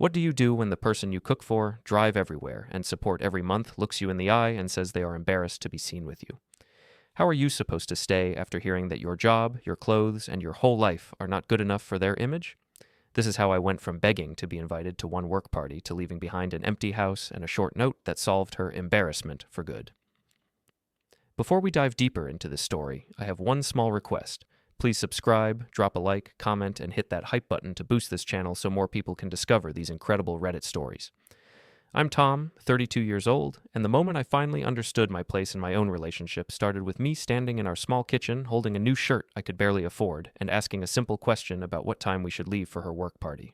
What do you do when the person you cook for, drive everywhere, and support every month looks you in the eye and says they are embarrassed to be seen with you? How are you supposed to stay after hearing that your job, your clothes, and your whole life are not good enough for their image? This is how I went from begging to be invited to one work party to leaving behind an empty house and a short note that solved her embarrassment for good. Before we dive deeper into this story, I have one small request. Please subscribe, drop a like, comment, and hit that hype button to boost this channel so more people can discover these incredible Reddit stories. I'm Tom, 32 years old, and the moment I finally understood my place in my own relationship started with me standing in our small kitchen holding a new shirt I could barely afford and asking a simple question about what time we should leave for her work party.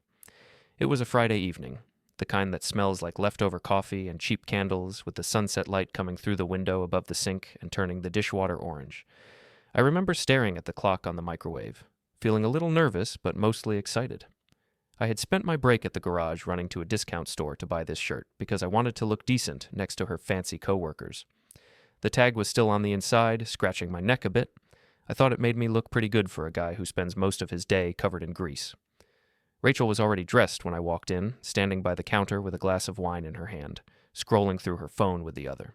It was a Friday evening, the kind that smells like leftover coffee and cheap candles with the sunset light coming through the window above the sink and turning the dishwater orange. I remember staring at the clock on the microwave, feeling a little nervous but mostly excited. I had spent my break at the garage running to a discount store to buy this shirt because I wanted to look decent next to her fancy coworkers. The tag was still on the inside, scratching my neck a bit. I thought it made me look pretty good for a guy who spends most of his day covered in grease. Rachel was already dressed when I walked in, standing by the counter with a glass of wine in her hand, scrolling through her phone with the other.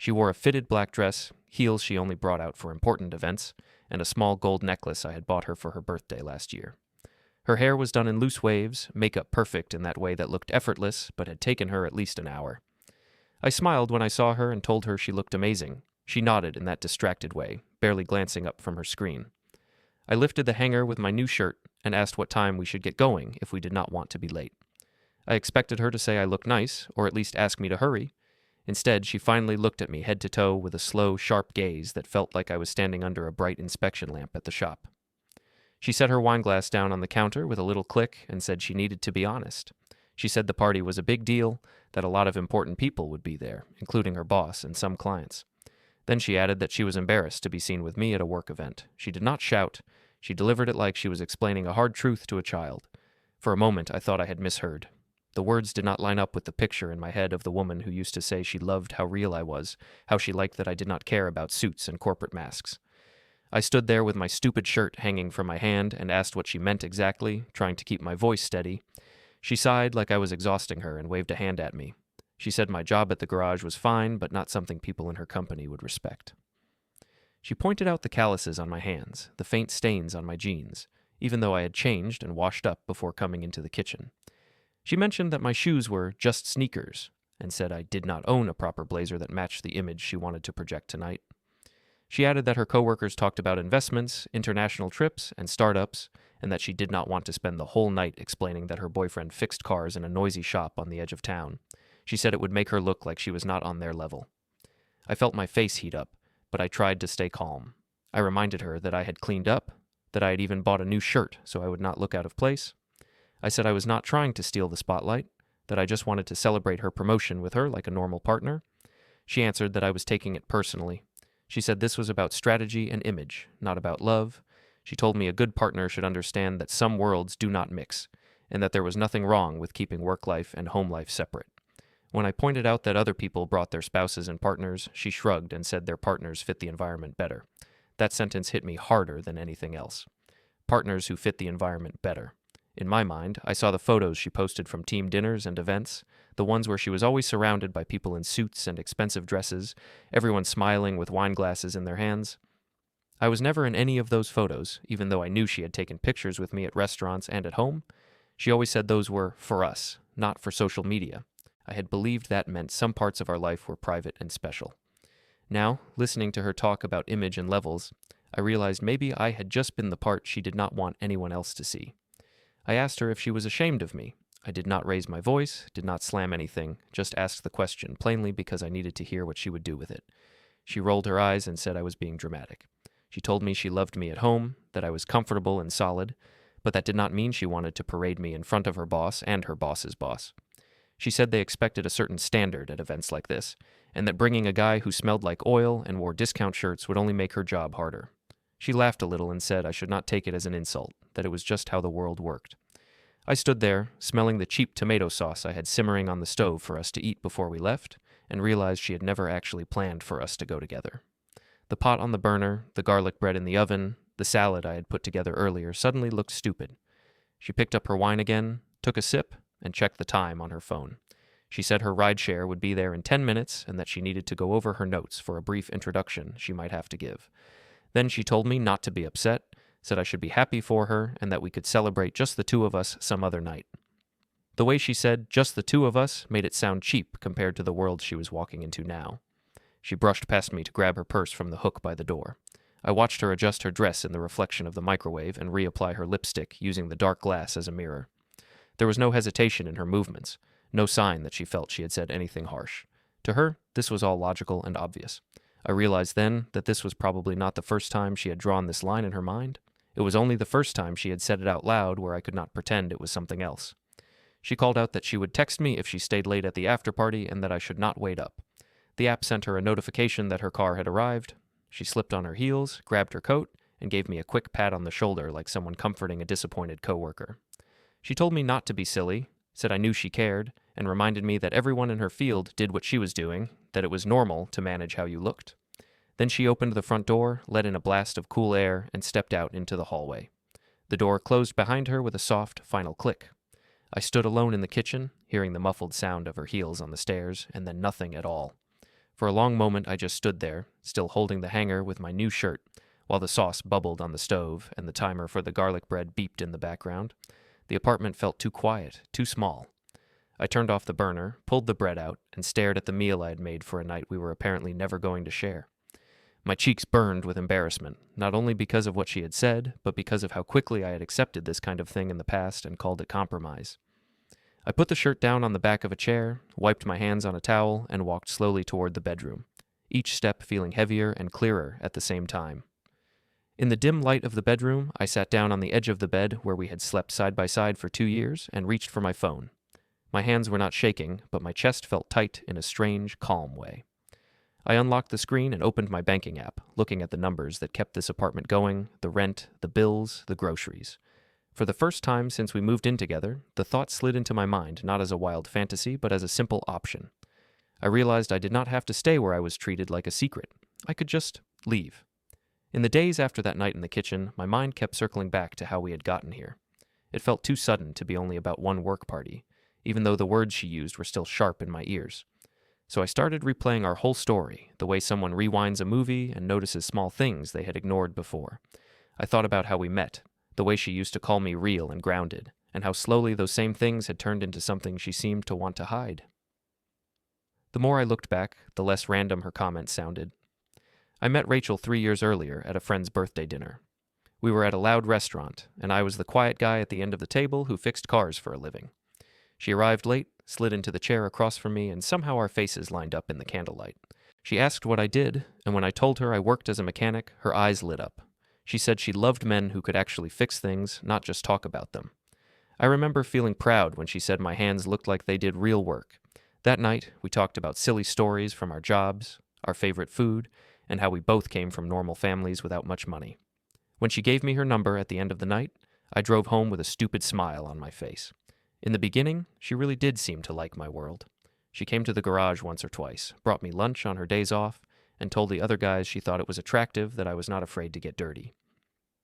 She wore a fitted black dress, heels she only brought out for important events, and a small gold necklace I had bought her for her birthday last year. Her hair was done in loose waves, makeup perfect in that way that looked effortless, but had taken her at least an hour. I smiled when I saw her and told her she looked amazing. She nodded in that distracted way, barely glancing up from her screen. I lifted the hanger with my new shirt and asked what time we should get going if we did not want to be late. I expected her to say I looked nice, or at least ask me to hurry. Instead, she finally looked at me head to toe with a slow, sharp gaze that felt like I was standing under a bright inspection lamp at the shop. She set her wineglass down on the counter with a little click and said she needed to be honest. She said the party was a big deal, that a lot of important people would be there, including her boss and some clients. Then she added that she was embarrassed to be seen with me at a work event. She did not shout. She delivered it like she was explaining a hard truth to a child. For a moment, I thought I had misheard. The words did not line up with the picture in my head of the woman who used to say she loved how real I was, how she liked that I did not care about suits and corporate masks. I stood there with my stupid shirt hanging from my hand and asked what she meant exactly, trying to keep my voice steady. She sighed like I was exhausting her and waved a hand at me. She said my job at the garage was fine, but not something people in her company would respect. She pointed out the calluses on my hands, the faint stains on my jeans, even though I had changed and washed up before coming into the kitchen. She mentioned that my shoes were just sneakers, and said I did not own a proper blazer that matched the image she wanted to project tonight. She added that her coworkers talked about investments, international trips, and startups, and that she did not want to spend the whole night explaining that her boyfriend fixed cars in a noisy shop on the edge of town. She said it would make her look like she was not on their level. I felt my face heat up, but I tried to stay calm. I reminded her that I had cleaned up, that I had even bought a new shirt so I would not look out of place. I said I was not trying to steal the spotlight, that I just wanted to celebrate her promotion with her like a normal partner. She answered that I was taking it personally. She said this was about strategy and image, not about love. She told me a good partner should understand that some worlds do not mix, and that there was nothing wrong with keeping work life and home life separate. When I pointed out that other people brought their spouses and partners, she shrugged and said their partners fit the environment better. That sentence hit me harder than anything else. Partners who fit the environment better. In my mind, I saw the photos she posted from team dinners and events, the ones where she was always surrounded by people in suits and expensive dresses, everyone smiling with wine glasses in their hands. I was never in any of those photos, even though I knew she had taken pictures with me at restaurants and at home. She always said those were for us, not for social media. I had believed that meant some parts of our life were private and special. Now, listening to her talk about image and levels, I realized maybe I had just been the part she did not want anyone else to see. I asked her if she was ashamed of me. I did not raise my voice, did not slam anything, just asked the question plainly because I needed to hear what she would do with it. She rolled her eyes and said I was being dramatic. She told me she loved me at home, that I was comfortable and solid, but that did not mean she wanted to parade me in front of her boss and her boss's boss. She said they expected a certain standard at events like this, and that bringing a guy who smelled like oil and wore discount shirts would only make her job harder. She laughed a little and said I should not take it as an insult, that it was just how the world worked. I stood there, smelling the cheap tomato sauce I had simmering on the stove for us to eat before we left, and realized she had never actually planned for us to go together. The pot on the burner, the garlic bread in the oven, the salad I had put together earlier suddenly looked stupid. She picked up her wine again, took a sip, and checked the time on her phone. She said her rideshare would be there in 10 minutes and that she needed to go over her notes for a brief introduction she might have to give. Then she told me not to be upset, said I should be happy for her, and that we could celebrate just the two of us some other night. The way she said just the two of us made it sound cheap compared to the world she was walking into now. She brushed past me to grab her purse from the hook by the door. I watched her adjust her dress in the reflection of the microwave and reapply her lipstick using the dark glass as a mirror. There was no hesitation in her movements, no sign that she felt she had said anything harsh. To her, this was all logical and obvious. I realized then that this was probably not the first time she had drawn this line in her mind. It was only the first time she had said it out loud where I could not pretend it was something else. She called out that she would text me if she stayed late at the after-party and that I should not wait up. The app sent her a notification that her car had arrived. She slipped on her heels, grabbed her coat, and gave me a quick pat on the shoulder like someone comforting a disappointed coworker. She told me not to be silly, said I knew she cared, and reminded me that everyone in her field did what she was doing, that it was normal to manage how you looked. Then she opened the front door, let in a blast of cool air, and stepped out into the hallway. The door closed behind her with a soft, final click. I stood alone in the kitchen, hearing the muffled sound of her heels on the stairs, and then nothing at all. For a long moment I just stood there, still holding the hanger with my new shirt, while the sauce bubbled on the stove and the timer for the garlic bread beeped in the background. The apartment felt too quiet, too small. I turned off the burner, pulled the bread out, and stared at the meal I had made for a night we were apparently never going to share. My cheeks burned with embarrassment, not only because of what she had said, but because of how quickly I had accepted this kind of thing in the past and called it compromise. I put the shirt down on the back of a chair, wiped my hands on a towel, and walked slowly toward the bedroom, each step feeling heavier and clearer at the same time. In the dim light of the bedroom, I sat down on the edge of the bed where we had slept side by side for 2 years and reached for my phone. My hands were not shaking, but my chest felt tight in a strange, calm way. I unlocked the screen and opened my banking app, looking at the numbers that kept this apartment going, the rent, the bills, the groceries. For the first time since we moved in together, the thought slid into my mind not as a wild fantasy, but as a simple option. I realized I did not have to stay where I was treated like a secret. I could just leave. In the days after that night in the kitchen, my mind kept circling back to how we had gotten here. It felt too sudden to be only about one work party, even though the words she used were still sharp in my ears. So I started replaying our whole story, the way someone rewinds a movie and notices small things they had ignored before. I thought about how we met, the way she used to call me real and grounded, and how slowly those same things had turned into something she seemed to want to hide. The more I looked back, the less random her comments sounded. I met Rachel 3 years earlier at a friend's birthday dinner. We were at a loud restaurant, and I was the quiet guy at the end of the table who fixed cars for a living. She arrived late, slid into the chair across from me, and somehow our faces lined up in the candlelight. She asked what I did, and when I told her I worked as a mechanic, her eyes lit up. She said she loved men who could actually fix things, not just talk about them. I remember feeling proud when she said my hands looked like they did real work. That night, we talked about silly stories from our jobs, our favorite food, and how we both came from normal families without much money. When she gave me her number at the end of the night, I drove home with a stupid smile on my face. In the beginning, she really did seem to like my world. She came to the garage once or twice, brought me lunch on her days off, and told the other guys she thought it was attractive that I was not afraid to get dirty.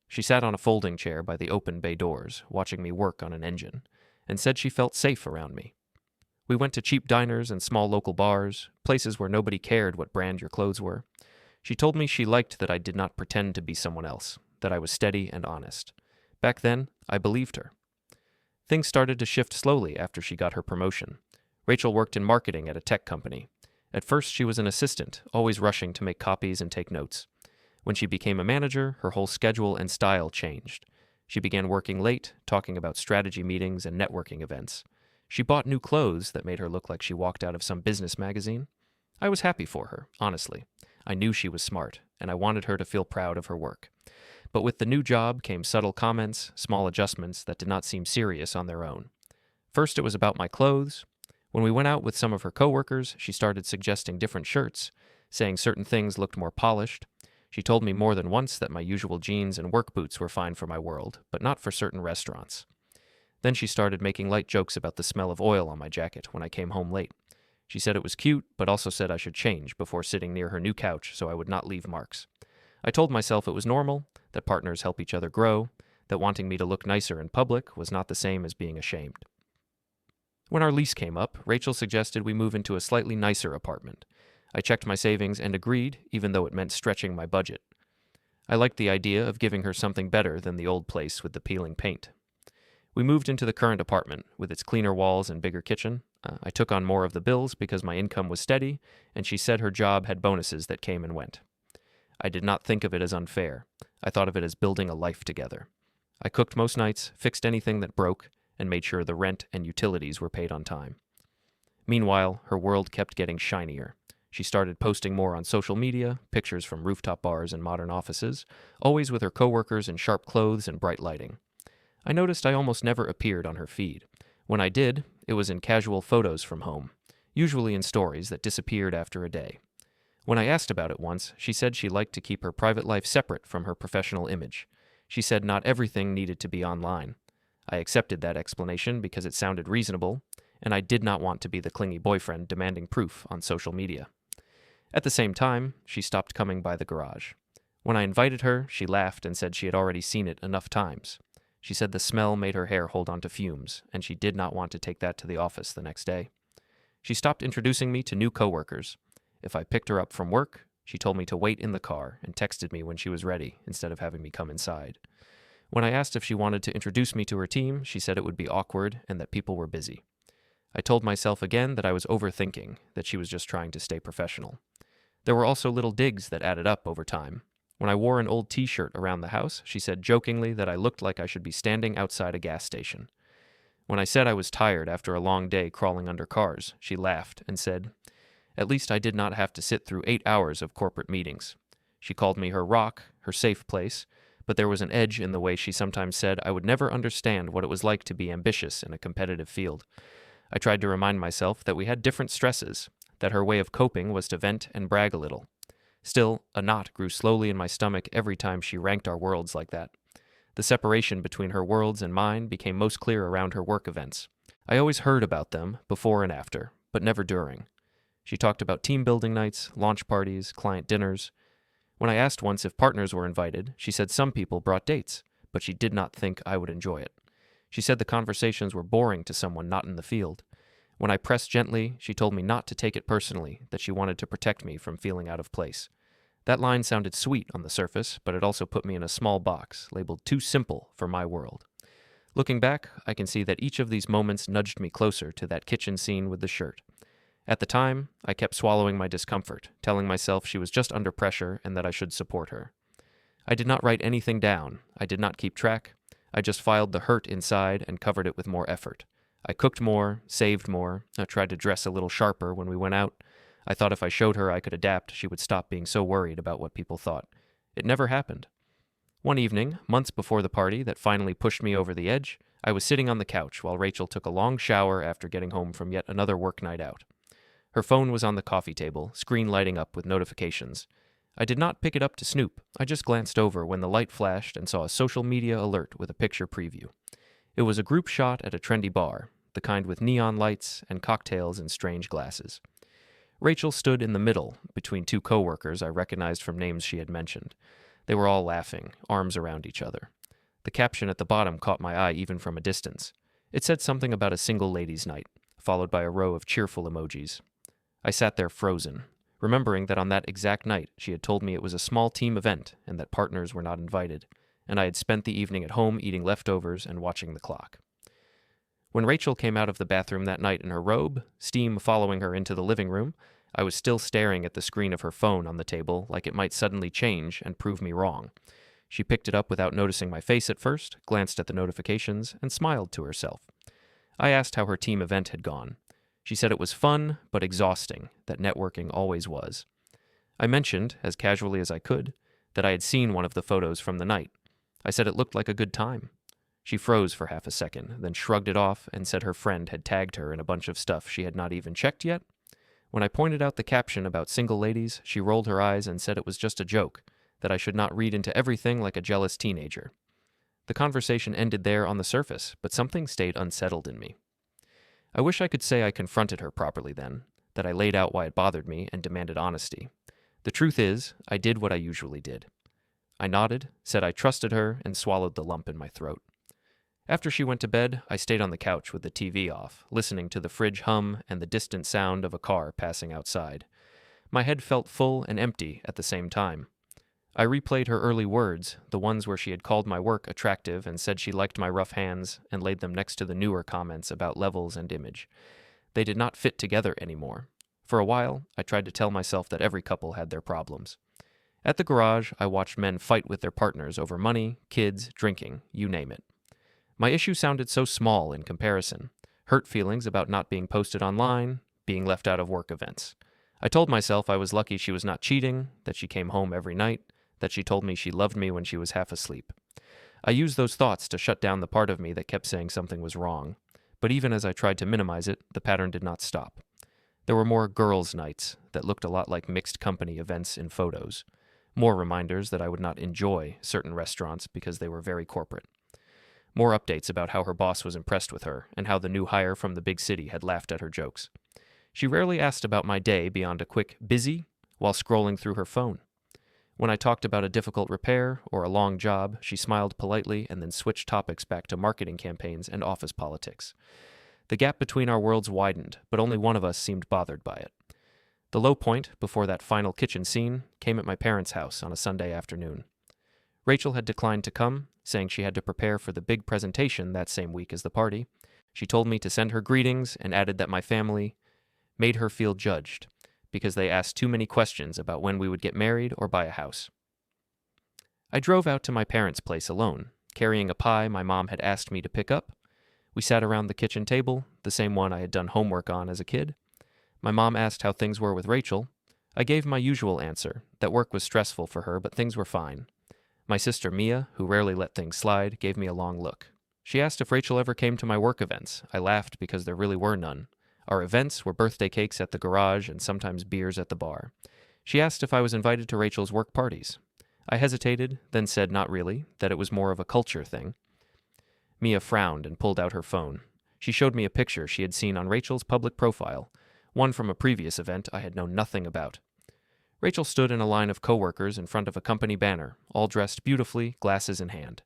She sat on a folding chair by the open bay doors, watching me work on an engine, and said she felt safe around me. We went to cheap diners and small local bars, places where nobody cared what brand your clothes were. She told me she liked that I did not pretend to be someone else, that I was steady and honest. Back then, I believed her. Things started to shift slowly after she got her promotion. Rachel worked in marketing at a tech company. At first, she was an assistant, always rushing to make copies and take notes. When she became a manager, her whole schedule and style changed. She began working late, talking about strategy meetings and networking events. She bought new clothes that made her look like she walked out of some business magazine. I was happy for her, honestly. I knew she was smart, and I wanted her to feel proud of her work. But with the new job came subtle comments, small adjustments that did not seem serious on their own. First, it was about my clothes. When we went out with some of her coworkers, she started suggesting different shirts, saying certain things looked more polished. She told me more than once that my usual jeans and work boots were fine for my world, but not for certain restaurants. Then she started making light jokes about the smell of oil on my jacket when I came home late. She said it was cute, but also said I should change before sitting near her new couch so I would not leave marks. I told myself it was normal, that partners help each other grow, that wanting me to look nicer in public was not the same as being ashamed. When our lease came up, Rachel suggested we move into a slightly nicer apartment. I checked my savings and agreed, even though it meant stretching my budget. I liked the idea of giving her something better than the old place with the peeling paint. We moved into the current apartment, with its cleaner walls and bigger kitchen. I took on more of the bills because my income was steady, and she said her job had bonuses that came and went. I did not think of it as unfair. I thought of it as building a life together. I cooked most nights, fixed anything that broke, and made sure the rent and utilities were paid on time. Meanwhile, her world kept getting shinier. She started posting more on social media, pictures from rooftop bars and modern offices, always with her coworkers in sharp clothes and bright lighting. I noticed I almost never appeared on her feed. When I did, it was in casual photos from home, usually in stories that disappeared after a day. When I asked about it once, she said she liked to keep her private life separate from her professional image. She said not everything needed to be online. I accepted that explanation because it sounded reasonable, and I did not want to be the clingy boyfriend demanding proof on social media. At the same time, she stopped coming by the garage. When I invited her, she laughed and said she had already seen it enough times. She said the smell made her hair hold onto fumes, and she did not want to take that to the office the next day. She stopped introducing me to new coworkers. If I picked her up from work, she told me to wait in the car and texted me when she was ready instead of having me come inside. When I asked if she wanted to introduce me to her team, she said it would be awkward and that people were busy. I told myself again that I was overthinking, that she was just trying to stay professional. There were also little digs that added up over time. When I wore an old t-shirt around the house, she said jokingly that I looked like I should be standing outside a gas station. When I said I was tired after a long day crawling under cars, she laughed and said, "At least I did not have to sit through 8 hours of corporate meetings." She called me her rock, her safe place, but there was an edge in the way she sometimes said I would never understand what it was like to be ambitious in a competitive field. I tried to remind myself that we had different stresses, that her way of coping was to vent and brag a little. Still, a knot grew slowly in my stomach every time she ranked our worlds like that. The separation between her worlds and mine became most clear around her work events. I always heard about them, before and after, but never during. She talked about team building nights, launch parties, client dinners. When I asked once if partners were invited, she said some people brought dates, but she did not think I would enjoy it. She said the conversations were boring to someone not in the field. When I pressed gently, she told me not to take it personally, that she wanted to protect me from feeling out of place. That line sounded sweet on the surface, but it also put me in a small box, labeled too simple for my world. Looking back, I can see that each of these moments nudged me closer to that kitchen scene with the shirt. At the time, I kept swallowing my discomfort, telling myself she was just under pressure and that I should support her. I did not write anything down. I did not keep track. I just filed the hurt inside and covered it with more effort. I cooked more, saved more. I tried to dress a little sharper when we went out. I thought if I showed her I could adapt, she would stop being so worried about what people thought. It never happened. One evening, months before the party that finally pushed me over the edge, I was sitting on the couch while Rachel took a long shower after getting home from yet another work night out. Her phone was on the coffee table, screen lighting up with notifications. I did not pick it up to snoop. I just glanced over when the light flashed and saw a social media alert with a picture preview. It was a group shot at a trendy bar, the kind with neon lights and cocktails in strange glasses. Rachel stood in the middle, between two coworkers I recognized from names she had mentioned. They were all laughing, arms around each other. The caption at the bottom caught my eye even from a distance. It said something about a single ladies' night, followed by a row of cheerful emojis. I sat there frozen, remembering that on that exact night she had told me it was a small team event and that partners were not invited, and I had spent the evening at home eating leftovers and watching the clock. When Rachel came out of the bathroom that night in her robe, steam following her into the living room, I was still staring at the screen of her phone on the table like it might suddenly change and prove me wrong. She picked it up without noticing my face at first, glanced at the notifications, and smiled to herself. I asked how her team event had gone. She said it was fun, but exhausting, that networking always was. I mentioned, as casually as I could, that I had seen one of the photos from the night. I said it looked like a good time. She froze for half a second, then shrugged it off and said her friend had tagged her in a bunch of stuff she had not even checked yet. When I pointed out the caption about single ladies, she rolled her eyes and said it was just a joke, that I should not read into everything like a jealous teenager. The conversation ended there on the surface, but something stayed unsettled in me. I wish I could say I confronted her properly then, that I laid out why it bothered me and demanded honesty. The truth is, I did what I usually did. I nodded, said I trusted her, and swallowed the lump in my throat. After she went to bed, I stayed on the couch with the TV off, listening to the fridge hum and the distant sound of a car passing outside. My head felt full and empty at the same time. I replayed her early words, the ones where she had called my work attractive and said she liked my rough hands, and laid them next to the newer comments about levels and image. They did not fit together anymore. For a while, I tried to tell myself that every couple had their problems. At the garage, I watched men fight with their partners over money, kids, drinking, you name it. My issue sounded so small in comparison. Hurt feelings about not being posted online, being left out of work events. I told myself I was lucky she was not cheating, that she came home every night, that she told me she loved me when she was half asleep. I used those thoughts to shut down the part of me that kept saying something was wrong. But even as I tried to minimize it, the pattern did not stop. There were more girls' nights that looked a lot like mixed company events in photos. More reminders that I would not enjoy certain restaurants because they were very corporate. More updates about how her boss was impressed with her and how the new hire from the big city had laughed at her jokes. She rarely asked about my day beyond a quick busy while scrolling through her phone. When I talked about a difficult repair or a long job, she smiled politely and then switched topics back to marketing campaigns and office politics. The gap between our worlds widened, but only one of us seemed bothered by it. The low point, before that final kitchen scene, came at my parents' house on a Sunday afternoon. Rachel had declined to come, saying she had to prepare for the big presentation that same week as the party. She told me to send her greetings and added that my family made her feel judged because they asked too many questions about when we would get married or buy a house. I drove out to my parents' place alone, carrying a pie my mom had asked me to pick up. We sat around the kitchen table, the same one I had done homework on as a kid. My mom asked how things were with Rachel. I gave my usual answer, that work was stressful for her, but things were fine. My sister Mia, who rarely let things slide, gave me a long look. She asked if Rachel ever came to my work events. I laughed because there really were none. Our events were birthday cakes at the garage and sometimes beers at the bar. She asked if I was invited to Rachel's work parties. I hesitated, then said not really, that it was more of a culture thing. Mia frowned and pulled out her phone. She showed me a picture she had seen on Rachel's public profile, one from a previous event I had known nothing about. Rachel stood in a line of coworkers in front of a company banner, all dressed beautifully, glasses in hand.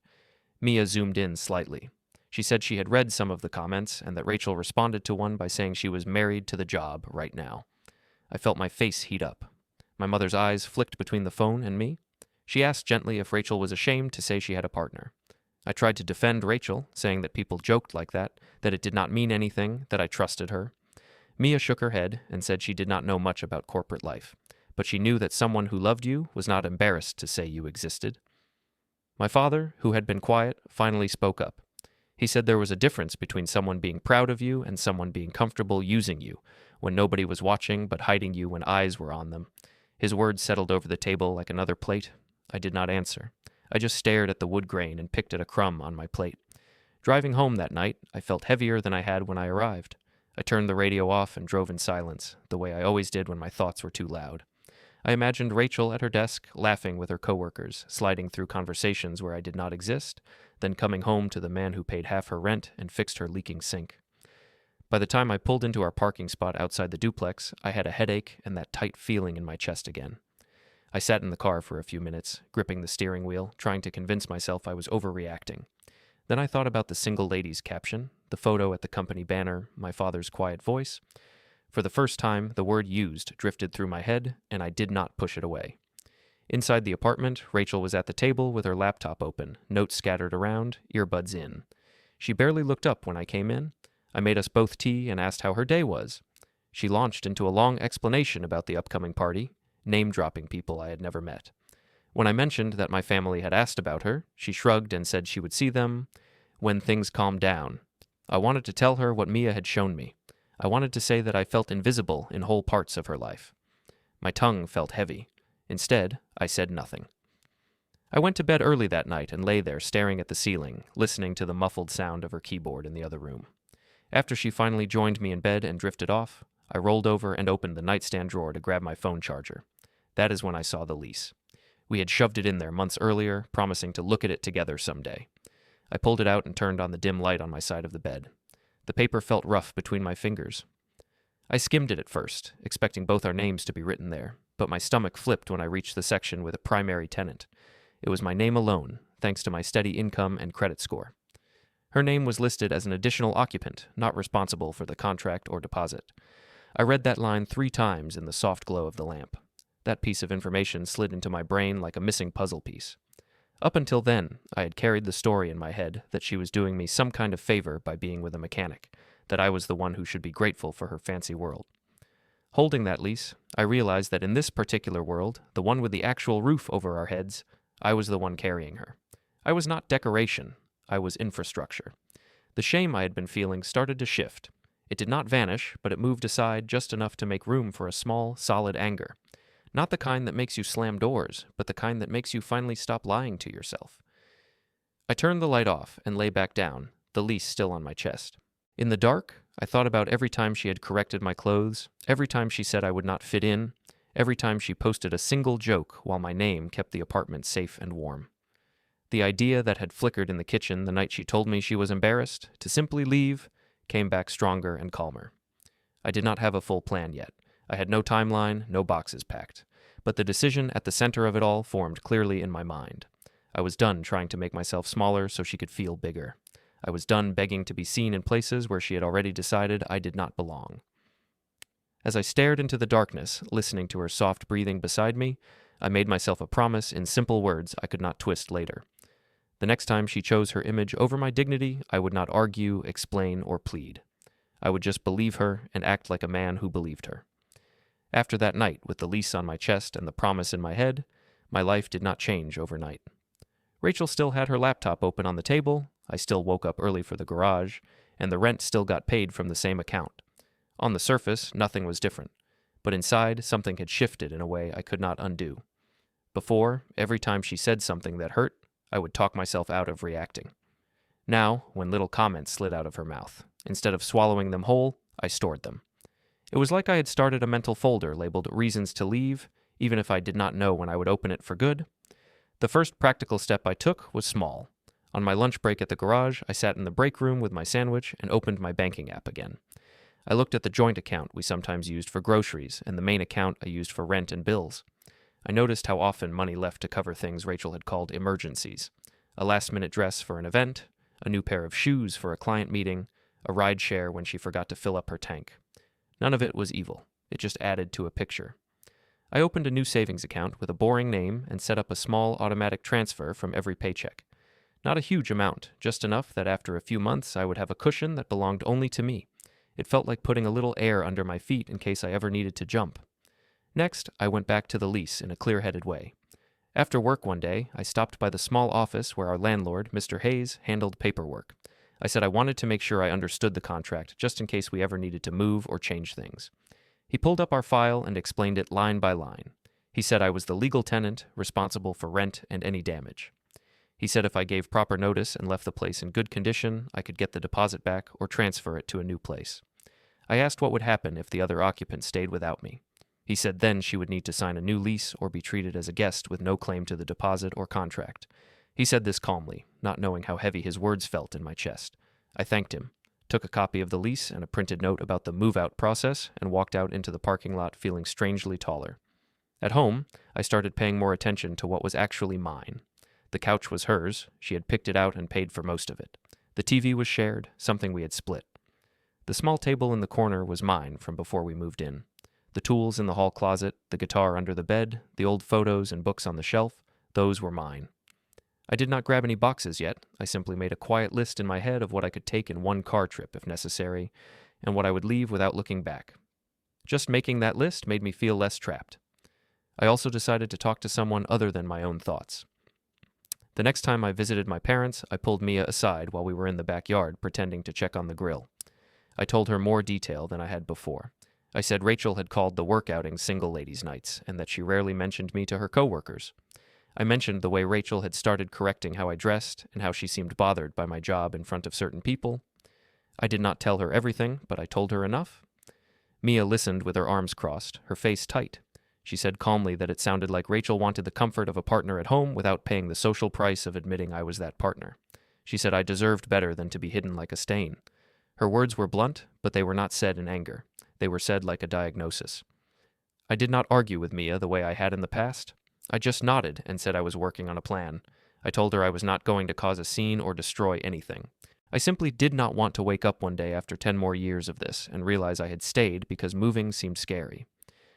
Mia zoomed in slightly. She said she had read some of the comments and that Rachel responded to one by saying she was married to the job right now. I felt my face heat up. My mother's eyes flicked between the phone and me. She asked gently if Rachel was ashamed to say she had a partner. I tried to defend Rachel, saying that people joked like that it did not mean anything, that I trusted her. Mia shook her head and said she did not know much about corporate life, but she knew that someone who loved you was not embarrassed to say you existed. My father, who had been quiet, finally spoke up. He said there was a difference between someone being proud of you and someone being comfortable using you, when nobody was watching but hiding you when eyes were on them. His words settled over the table like another plate. I did not answer. I just stared at the wood grain and picked at a crumb on my plate. Driving home that night, I felt heavier than I had when I arrived. I turned the radio off and drove in silence, the way I always did when my thoughts were too loud. I imagined Rachel at her desk, laughing with her coworkers, sliding through conversations where I did not exist, then coming home to the man who paid half her rent and fixed her leaking sink. By the time I pulled into our parking spot outside the duplex, I had a headache and that tight feeling in my chest again. I sat in the car for a few minutes, gripping the steering wheel, trying to convince myself I was overreacting. Then I thought about the single ladies caption, the photo at the company banner, my father's quiet voice. For the first time, the word used drifted through my head, and I did not push it away. Inside the apartment, Rachel was at the table with her laptop open, notes scattered around, earbuds in. She barely looked up when I came in. I made us both tea and asked how her day was. She launched into a long explanation about the upcoming party, name-dropping people I had never met. When I mentioned that my family had asked about her, she shrugged and said she would see them when things calmed down. I wanted to tell her what Mia had shown me. I wanted to say that I felt invisible in whole parts of her life. My tongue felt heavy. Instead, I said nothing. I went to bed early that night and lay there staring at the ceiling, listening to the muffled sound of her keyboard in the other room. After she finally joined me in bed and drifted off, I rolled over and opened the nightstand drawer to grab my phone charger. That is when I saw the lease. We had shoved it in there months earlier, promising to look at it together someday. I pulled it out and turned on the dim light on my side of the bed. The paper felt rough between my fingers. I skimmed it at first, expecting both our names to be written there, but my stomach flipped when I reached the section with a primary tenant. It was my name alone, thanks to my steady income and credit score. Her name was listed as an additional occupant, not responsible for the contract or deposit. I read that line 3 times in the soft glow of the lamp. That piece of information slid into my brain like a missing puzzle piece. Up until then, I had carried the story in my head that she was doing me some kind of favor by being with a mechanic, that I was the one who should be grateful for her fancy world. Holding that lease, I realized that in this particular world, the one with the actual roof over our heads, I was the one carrying her. I was not decoration, I was infrastructure. The shame I had been feeling started to shift. It did not vanish, but it moved aside just enough to make room for a small, solid anger. Not the kind that makes you slam doors, but the kind that makes you finally stop lying to yourself. I turned the light off and lay back down, the lease still on my chest. In the dark, I thought about every time she had corrected my clothes, every time she said I would not fit in, every time she posted a single joke while my name kept the apartment safe and warm. The idea that had flickered in the kitchen the night she told me she was embarrassed, to simply leave, came back stronger and calmer. I did not have a full plan yet. I had no timeline, no boxes packed. But the decision at the center of it all formed clearly in my mind. I was done trying to make myself smaller so she could feel bigger. I was done begging to be seen in places where she had already decided I did not belong. As I stared into the darkness, listening to her soft breathing beside me, I made myself a promise in simple words I could not twist later. The next time she chose her image over my dignity, I would not argue, explain, or plead. I would just believe her and act like a man who believed her. After that night, with the lease on my chest and the promise in my head, my life did not change overnight. Rachel still had her laptop open on the table, I still woke up early for the garage, and the rent still got paid from the same account. On the surface, nothing was different, but inside, something had shifted in a way I could not undo. Before, every time she said something that hurt, I would talk myself out of reacting. Now, when little comments slid out of her mouth, instead of swallowing them whole, I stored them. It was like I had started a mental folder labeled Reasons to Leave, even if I did not know when I would open it for good. The first practical step I took was small. On my lunch break at the garage, I sat in the break room with my sandwich and opened my banking app again. I looked at the joint account we sometimes used for groceries and the main account I used for rent and bills. I noticed how often money left to cover things Rachel had called emergencies. A last-minute dress for an event, a new pair of shoes for a client meeting, a ride share when she forgot to fill up her tank. None of it was evil. It just added to a picture. I opened a new savings account with a boring name and set up a small automatic transfer from every paycheck. Not a huge amount, just enough that after a few months I would have a cushion that belonged only to me. It felt like putting a little air under my feet in case I ever needed to jump. Next, I went back to the lease in a clear-headed way. After work one day, I stopped by the small office where our landlord, Mr. Hayes, handled paperwork. I said I wanted to make sure I understood the contract, just in case we ever needed to move or change things. He pulled up our file and explained it line by line. He said I was the legal tenant, responsible for rent and any damage. He said if I gave proper notice and left the place in good condition, I could get the deposit back or transfer it to a new place. I asked what would happen if the other occupant stayed without me. He said then she would need to sign a new lease or be treated as a guest with no claim to the deposit or contract. He said this calmly, not knowing how heavy his words felt in my chest. I thanked him, took a copy of the lease and a printed note about the move-out process, and walked out into the parking lot feeling strangely taller. At home, I started paying more attention to what was actually mine. The couch was hers, she had picked it out and paid for most of it. The TV was shared, something we had split. The small table in the corner was mine from before we moved in. The tools in the hall closet, the guitar under the bed, the old photos and books on the shelf, those were mine. I did not grab any boxes yet. I simply made a quiet list in my head of what I could take in one car trip if necessary, and what I would leave without looking back. Just making that list made me feel less trapped. I also decided to talk to someone other than my own thoughts. The next time I visited my parents, I pulled Mia aside while we were in the backyard pretending to check on the grill. I told her more detail than I had before. I said Rachel had called the work outing single ladies' nights, and that she rarely mentioned me to her coworkers. I mentioned the way Rachel had started correcting how I dressed, and how she seemed bothered by my job in front of certain people. I did not tell her everything, but I told her enough. Mia listened with her arms crossed, her face tight. She said calmly that it sounded like Rachel wanted the comfort of a partner at home without paying the social price of admitting I was that partner. She said I deserved better than to be hidden like a stain. Her words were blunt, but they were not said in anger. They were said like a diagnosis. I did not argue with Mia the way I had in the past. I just nodded and said I was working on a plan. I told her I was not going to cause a scene or destroy anything. I simply did not want to wake up one day after 10 more years of this and realize I had stayed because moving seemed scary.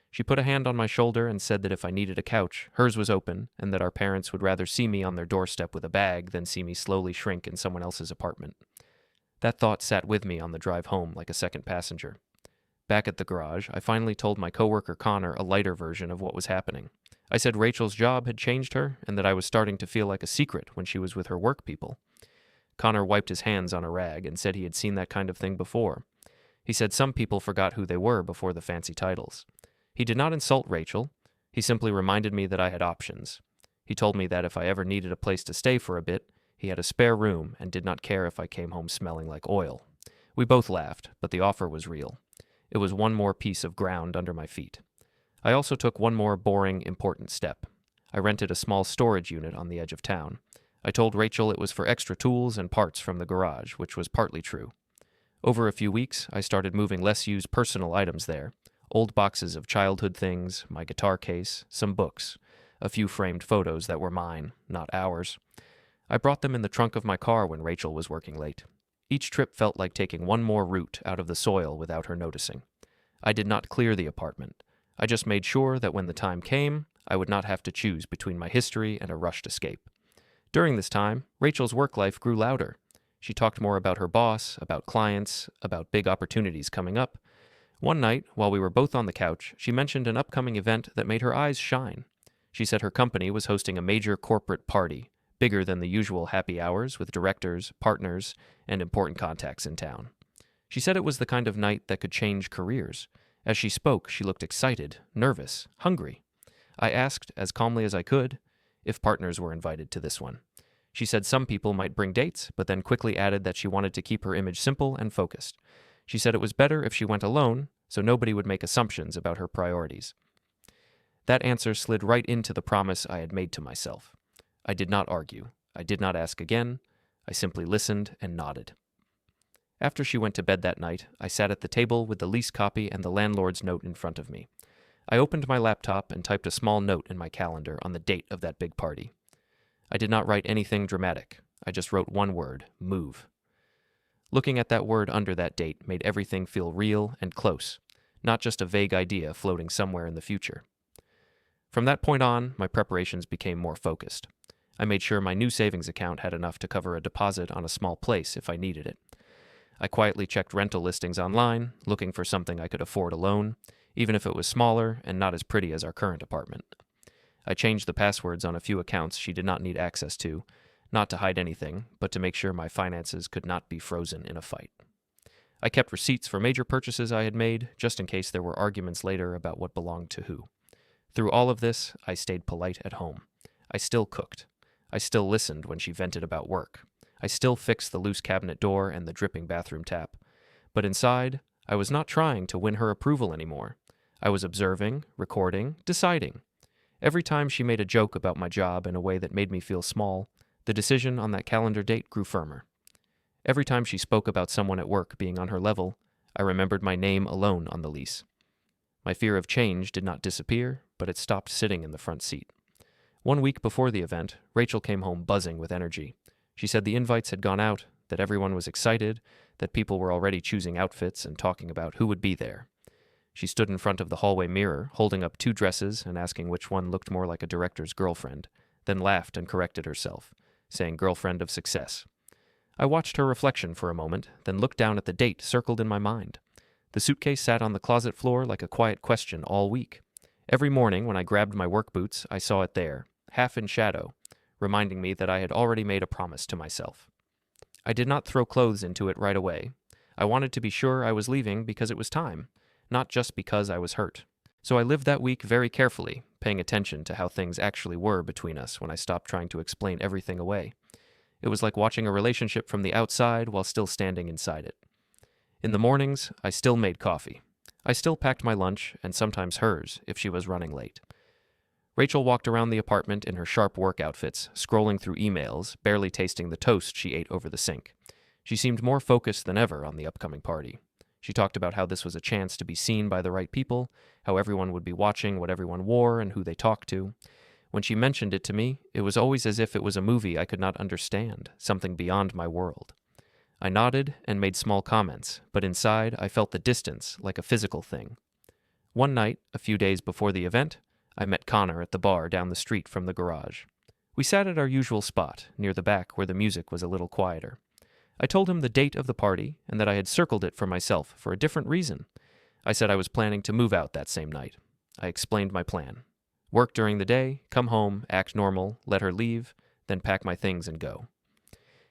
She put a hand on my shoulder and said that if I needed a couch, hers was open, and that our parents would rather see me on their doorstep with a bag than see me slowly shrink in someone else's apartment. That thought sat with me on the drive home like a second passenger. Back at the garage, I finally told my coworker Connor a lighter version of what was happening. I said Rachel's job had changed her, and that I was starting to feel like a secret when she was with her work people. Connor wiped his hands on a rag and said he had seen that kind of thing before. He said some people forgot who they were before the fancy titles. He did not insult Rachel. He simply reminded me that I had options. He told me that if I ever needed a place to stay for a bit, he had a spare room and did not care if I came home smelling like oil. We both laughed, but the offer was real. It was one more piece of ground under my feet. I also took one more boring, important step. I rented a small storage unit on the edge of town. I told Rachel it was for extra tools and parts from the garage, which was partly true. Over a few weeks, I started moving less used personal items there. Old boxes of childhood things, my guitar case, some books, a few framed photos that were mine, not ours. I brought them in the trunk of my car when Rachel was working late. Each trip felt like taking one more root out of the soil without her noticing. I did not clear the apartment. I just made sure that when the time came, I would not have to choose between my history and a rushed escape. During this time, Rachel's work life grew louder. She talked more about her boss, about clients, about big opportunities coming up. One night, while we were both on the couch, she mentioned an upcoming event that made her eyes shine. She said her company was hosting a major corporate party, bigger than the usual happy hours with directors, partners, and important contacts in town. She said it was the kind of night that could change careers. As she spoke, she looked excited, nervous, hungry. I asked, as calmly as I could, if partners were invited to this one. She said some people might bring dates, but then quickly added that she wanted to keep her image simple and focused. She said it was better if she went alone, so nobody would make assumptions about her priorities. That answer slid right into the promise I had made to myself. I did not argue. I did not ask again. I simply listened and nodded. After she went to bed that night, I sat at the table with the lease copy and the landlord's note in front of me. I opened my laptop and typed a small note in my calendar on the date of that big party. I did not write anything dramatic. I just wrote one word, move. Looking at that word under that date made everything feel real and close, not just a vague idea floating somewhere in the future. From that point on, my preparations became more focused. I made sure my new savings account had enough to cover a deposit on a small place if I needed it. I quietly checked rental listings online, looking for something I could afford alone, even if it was smaller and not as pretty as our current apartment. I changed the passwords on a few accounts she did not need access to, not to hide anything, but to make sure my finances could not be frozen in a fight. I kept receipts for major purchases I had made, just in case there were arguments later about what belonged to who. Through all of this, I stayed polite at home. I still cooked. I still listened when she vented about work. I still fixed the loose cabinet door and the dripping bathroom tap. But inside, I was not trying to win her approval anymore. I was observing, recording, deciding. Every time she made a joke about my job in a way that made me feel small, the decision on that calendar date grew firmer. Every time she spoke about someone at work being on her level, I remembered my name alone on the lease. My fear of change did not disappear, but it stopped sitting in the front seat. 1 week before the event, Rachel came home buzzing with energy. She said the invites had gone out, that everyone was excited, that people were already choosing outfits and talking about who would be there. She stood in front of the hallway mirror, holding up 2 dresses and asking which one looked more like a director's girlfriend, then laughed and corrected herself, saying girlfriend of success. I watched her reflection for a moment, then looked down at the date circled in my mind. The suitcase sat on the closet floor like a quiet question all week. Every morning when I grabbed my work boots, I saw it there, half in shadow, reminding me that I had already made a promise to myself. I did not throw clothes into it right away. I wanted to be sure I was leaving because it was time, not just because I was hurt. So I lived that week very carefully, paying attention to how things actually were between us when I stopped trying to explain everything away. It was like watching a relationship from the outside while still standing inside it. In the mornings, I still made coffee. I still packed my lunch, and sometimes hers, if she was running late. Rachel walked around the apartment in her sharp work outfits, scrolling through emails, barely tasting the toast she ate over the sink. She seemed more focused than ever on the upcoming party. She talked about how this was a chance to be seen by the right people, how everyone would be watching what everyone wore and who they talked to. When she mentioned it to me, it was always as if it was a movie I could not understand, something beyond my world. I nodded and made small comments, but inside I felt the distance like a physical thing. One night, a few days before the event, I met Connor at the bar down the street from the garage. We sat at our usual spot, near the back where the music was a little quieter. I told him the date of the party and that I had circled it for myself for a different reason. I said I was planning to move out that same night. I explained my plan. Work during the day, come home, act normal, let her leave, then pack my things and go.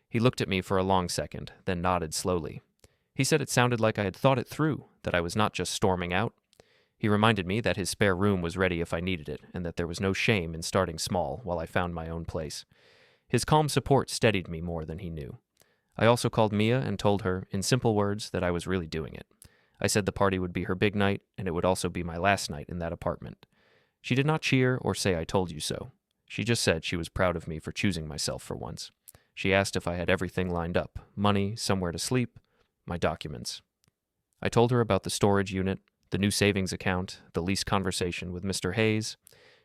He looked at me for a long second, then nodded slowly. He said it sounded like I had thought it through, that I was not just storming out. He reminded me that his spare room was ready if I needed it, and that there was no shame in starting small while I found my own place. His calm support steadied me more than he knew. I also called Mia and told her, in simple words, that I was really doing it. I said the party would be her big night, and it would also be my last night in that apartment. She did not cheer or say I told you so. She just said she was proud of me for choosing myself for once. She asked if I had everything lined up, money, somewhere to sleep, my documents. I told her about the storage unit, the new savings account, the lease conversation with Mr. Hayes.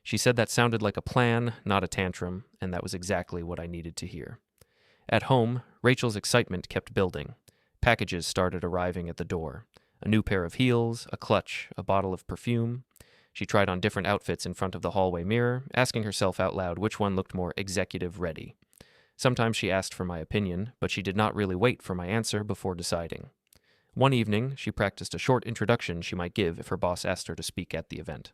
She said that sounded like a plan, not a tantrum, and that was exactly what I needed to hear. At home, Rachel's excitement kept building. Packages started arriving at the door. A new pair of heels, a clutch, a bottle of perfume. She tried on different outfits in front of the hallway mirror, asking herself out loud which one looked more executive ready. Sometimes she asked for my opinion, but she did not really wait for my answer before deciding. One evening, she practiced a short introduction she might give if her boss asked her to speak at the event.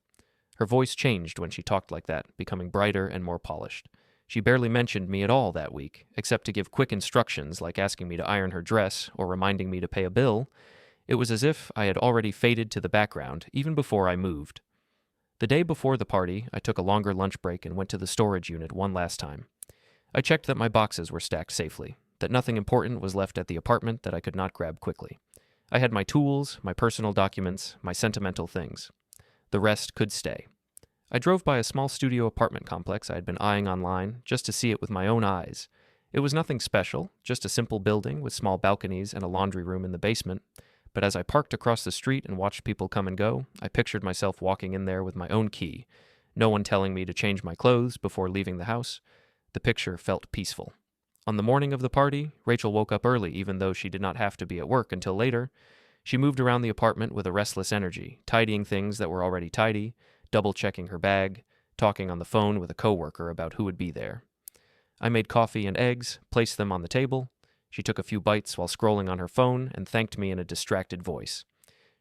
Her voice changed when she talked like that, becoming brighter and more polished. She barely mentioned me at all that week, except to give quick instructions like asking me to iron her dress or reminding me to pay a bill. It was as if I had already faded to the background even before I moved. The day before the party, I took a longer lunch break and went to the storage unit one last time. I checked that my boxes were stacked safely, that nothing important was left at the apartment that I could not grab quickly. I had my tools, my personal documents, my sentimental things. The rest could stay. I drove by a small studio apartment complex I had been eyeing online just to see it with my own eyes. It was nothing special, just a simple building with small balconies and a laundry room in the basement. But as I parked across the street and watched people come and go, I pictured myself walking in there with my own key, no one telling me to change my clothes before leaving the house. The picture felt peaceful. On the morning of the party, Rachel woke up early even though she did not have to be at work until later. She moved around the apartment with a restless energy, tidying things that were already tidy, double-checking her bag, talking on the phone with a coworker about who would be there. I made coffee and eggs, placed them on the table. She took a few bites while scrolling on her phone and thanked me in a distracted voice.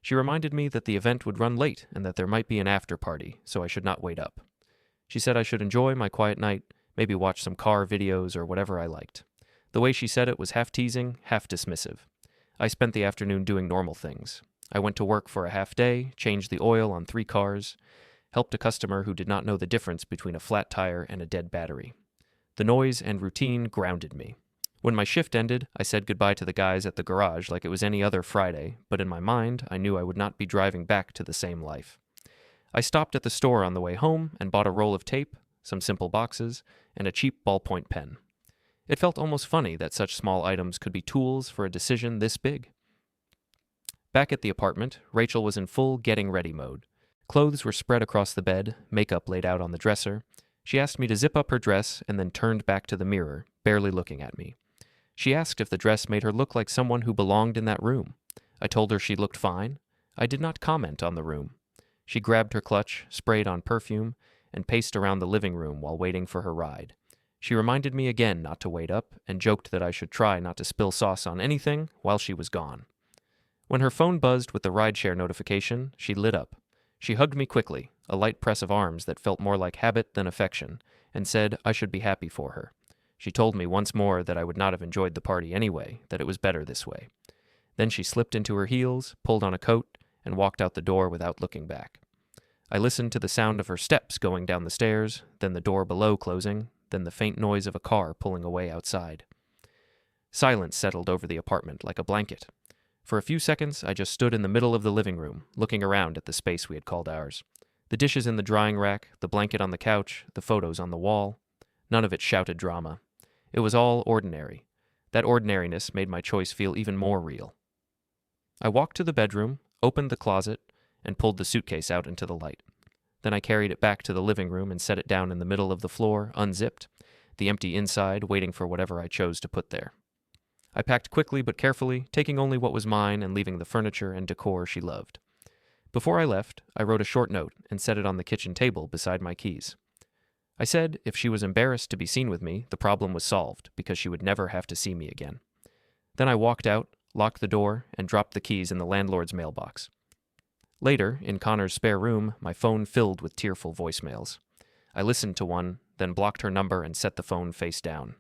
She reminded me that the event would run late and that there might be an after-party, so I should not wait up. She said I should enjoy my quiet night, maybe watch some car videos or whatever I liked. The way she said it was half teasing, half dismissive. I spent the afternoon doing normal things. I went to work for a half day, changed the oil on 3 cars, helped a customer who did not know the difference between a flat tire and a dead battery. The noise and routine grounded me. When my shift ended, I said goodbye to the guys at the garage like it was any other Friday, but in my mind, I knew I would not be driving back to the same life. I stopped at the store on the way home and bought a roll of tape, some simple boxes, and a cheap ballpoint pen. It felt almost funny that such small items could be tools for a decision this big. Back at the apartment, Rachel was in full getting ready mode. Clothes were spread across the bed, makeup laid out on the dresser. She asked me to zip up her dress and then turned back to the mirror, barely looking at me. She asked if the dress made her look like someone who belonged in that room. I told her she looked fine. I did not comment on the room. She grabbed her clutch, sprayed on perfume, and paced around the living room while waiting for her ride. She reminded me again not to wait up and joked that I should try not to spill sauce on anything while she was gone. When her phone buzzed with the rideshare notification, she lit up. She hugged me quickly, a light press of arms that felt more like habit than affection, and said I should be happy for her. She told me once more that I would not have enjoyed the party anyway, that it was better this way. Then she slipped into her heels, pulled on a coat, and walked out the door without looking back. I listened to the sound of her steps going down the stairs, then the door below closing, then the faint noise of a car pulling away outside. Silence settled over the apartment like a blanket. For a few seconds, I just stood in the middle of the living room, looking around at the space we had called ours. The dishes in the drying rack, the blanket on the couch, the photos on the wall. None of it shouted drama. It was all ordinary. That ordinariness made my choice feel even more real. I walked to the bedroom, opened the closet, and pulled the suitcase out into the light. Then I carried it back to the living room and set it down in the middle of the floor, unzipped, the empty inside waiting for whatever I chose to put there. I packed quickly but carefully, taking only what was mine and leaving the furniture and decor she loved. Before I left, I wrote a short note and set it on the kitchen table beside my keys. I said if she was embarrassed to be seen with me, the problem was solved because she would never have to see me again. Then I walked out, locked the door, and dropped the keys in the landlord's mailbox. Later, in Connor's spare room, my phone filled with tearful voicemails. I listened to one, then blocked her number and set the phone face down.